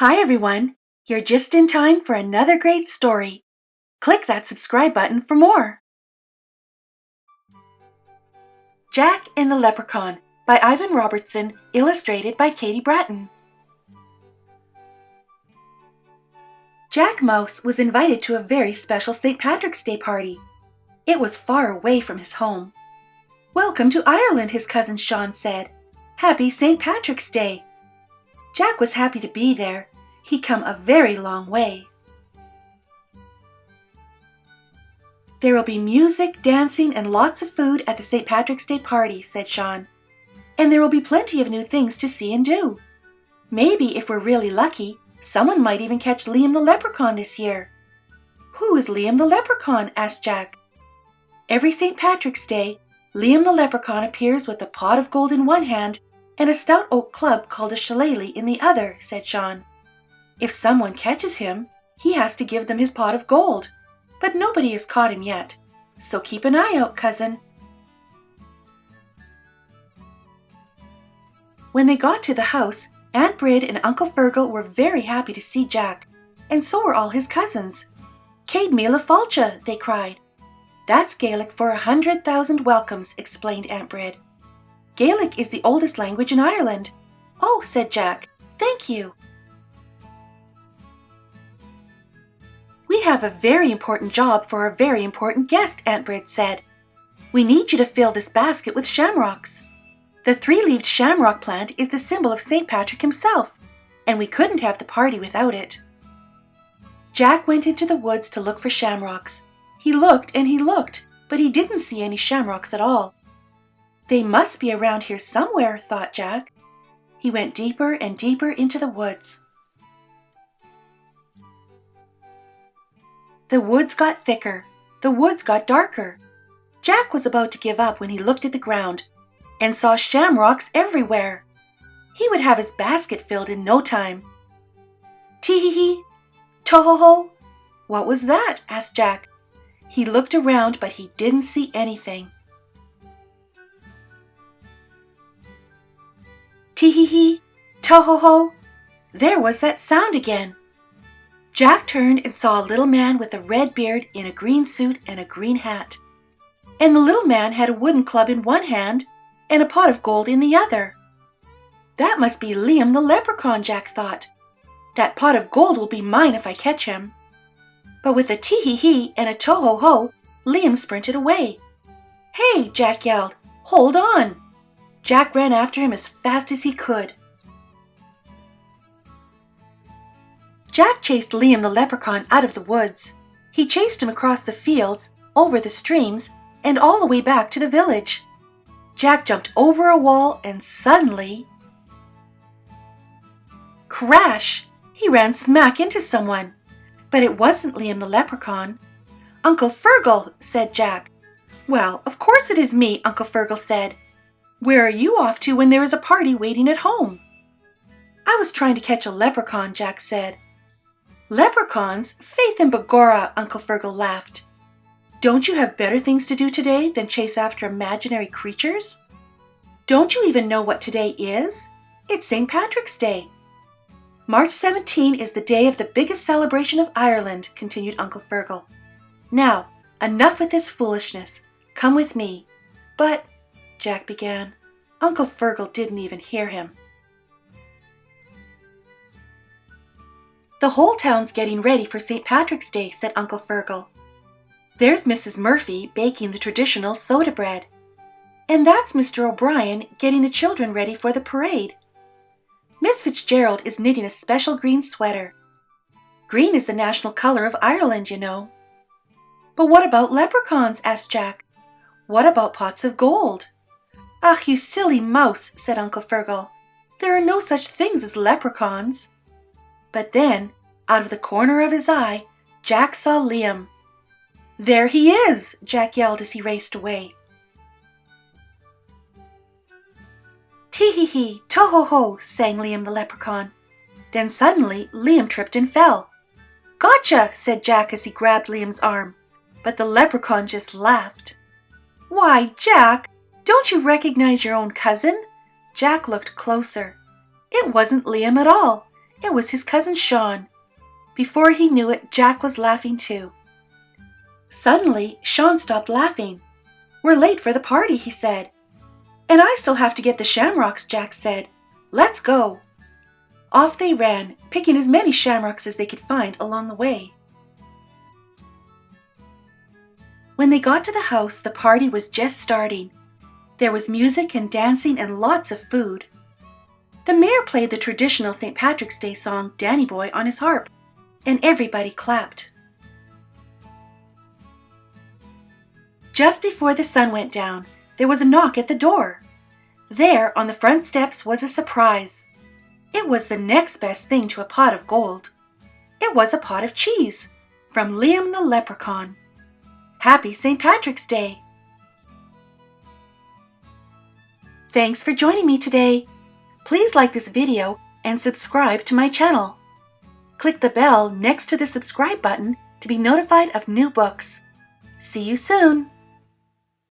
Hi everyone! You're just in time for another great story. Click that subscribe button for more. Jack and the Leprechaun by Ivan Robertson, illustrated by Katie Bratton. Jack Mouse was invited to a very special St. Patrick's Day party. It was far away from his home. "Welcome to Ireland," his cousin Sean said. "Happy St. Patrick's Day." Jack was happy to be there. He'd come a very long way. "There will be music, dancing, and lots of food at the St. Patrick's Day party," said Sean. "And there will be plenty of new things to see and do. Maybe, if we're really lucky, someone might even catch Liam the Leprechaun this year." "Who is Liam the Leprechaun?" asked Jack. "Every St. Patrick's Day, Liam the Leprechaun appears with a pot of gold in one hand and a stout oak club called a shillelagh in the other," said Sean. "If someone catches him, he has to give them his pot of gold, but nobody has caught him yet, so keep an eye out, cousin." When they got to the house, Aunt Brid and Uncle Fergal were very happy to see Jack, and so were all his cousins. "Céad míle fáilte," they cried. "That's Gaelic for 100,000 welcomes," explained Aunt Brid. "Gaelic is the oldest language in Ireland." "Oh," said Jack, "thank you." "We have a very important job for a very important guest," Aunt Brid said. "We need you to fill this basket with shamrocks. The three-leaved shamrock plant is the symbol of St. Patrick himself, and we couldn't have the party without it." Jack went into the woods to look for shamrocks. He looked and he looked, but he didn't see any shamrocks at all. "They must be around here somewhere," thought Jack. He went deeper and deeper into the woods. The woods got thicker. The woods got darker. Jack was about to give up when he looked at the ground and saw shamrocks everywhere. He would have his basket filled in no time. "Tee-hee-hee! To-ho-ho! What was that?" asked Jack. He looked around, but he didn't see anything. "Tee-hee-hee! To-ho-ho! There was that sound again." Jack turned and saw a little man with a red beard in a green suit and a green hat. And the little man had a wooden club in one hand and a pot of gold in the other. "That must be Liam the Leprechaun," Jack thought. "That pot of gold will be mine if I catch him." But with a tee-hee-hee and a to-ho-ho, Liam sprinted away. "Hey!" Jack yelled. "Hold on!" Jack ran after him as fast as he could. Jack chased Liam the Leprechaun out of the woods. He chased him across the fields, over the streams, and all the way back to the village. Jack jumped over a wall and suddenly... crash! He ran smack into someone. But it wasn't Liam the Leprechaun. "Uncle Fergal," said Jack. "Well, of course it is me," Uncle Fergal said. "Where are you off to when there is a party waiting at home?" "I was trying to catch a leprechaun," Jack said. "Leprechauns? Faith and begorra," Uncle Fergal laughed. "Don't you have better things to do today than chase after imaginary creatures? Don't you even know what today is? It's St. Patrick's Day." "March 17 is the day of the biggest celebration of Ireland," continued Uncle Fergal. "Now, enough with this foolishness. Come with me." "But," Jack began. Uncle Fergal didn't even hear him. "The whole town's getting ready for St. Patrick's Day," said Uncle Fergal. "There's Mrs. Murphy baking the traditional soda bread. And that's Mr. O'Brien getting the children ready for the parade. Miss Fitzgerald is knitting a special green sweater. Green is the national color of Ireland, you know." "But what about leprechauns?" asked Jack. "What about pots of gold?" "Ach, you silly mouse," said Uncle Fergal. "There are no such things as leprechauns." But then, out of the corner of his eye, Jack saw Liam. "There he is!" Jack yelled as he raced away. "Tee-hee-hee, to-ho-ho," sang Liam the Leprechaun. Then suddenly, Liam tripped and fell. "Gotcha!" said Jack as he grabbed Liam's arm. But the leprechaun just laughed. "Why, Jack, don't you recognize your own cousin?" Jack looked closer. It wasn't Liam at all. It was his cousin Sean. Before he knew it, Jack was laughing too. Suddenly, Sean stopped laughing. "We're late for the party," he said. "And I still have to get the shamrocks," Jack said. "Let's go." Off they ran, picking as many shamrocks as they could find along the way. When they got to the house, the party was just starting. There was music and dancing and lots of food. The mayor played the traditional St. Patrick's Day song, "Danny Boy," on his harp, and everybody clapped. Just before the sun went down, there was a knock at the door. There, on the front steps, was a surprise. It was the next best thing to a pot of gold. It was a pot of cheese from Liam the Leprechaun. Happy St. Patrick's Day! Thanks for joining me today. Please like this video and subscribe to my channel. Click the bell next to the subscribe button to be notified of new books. See you soon!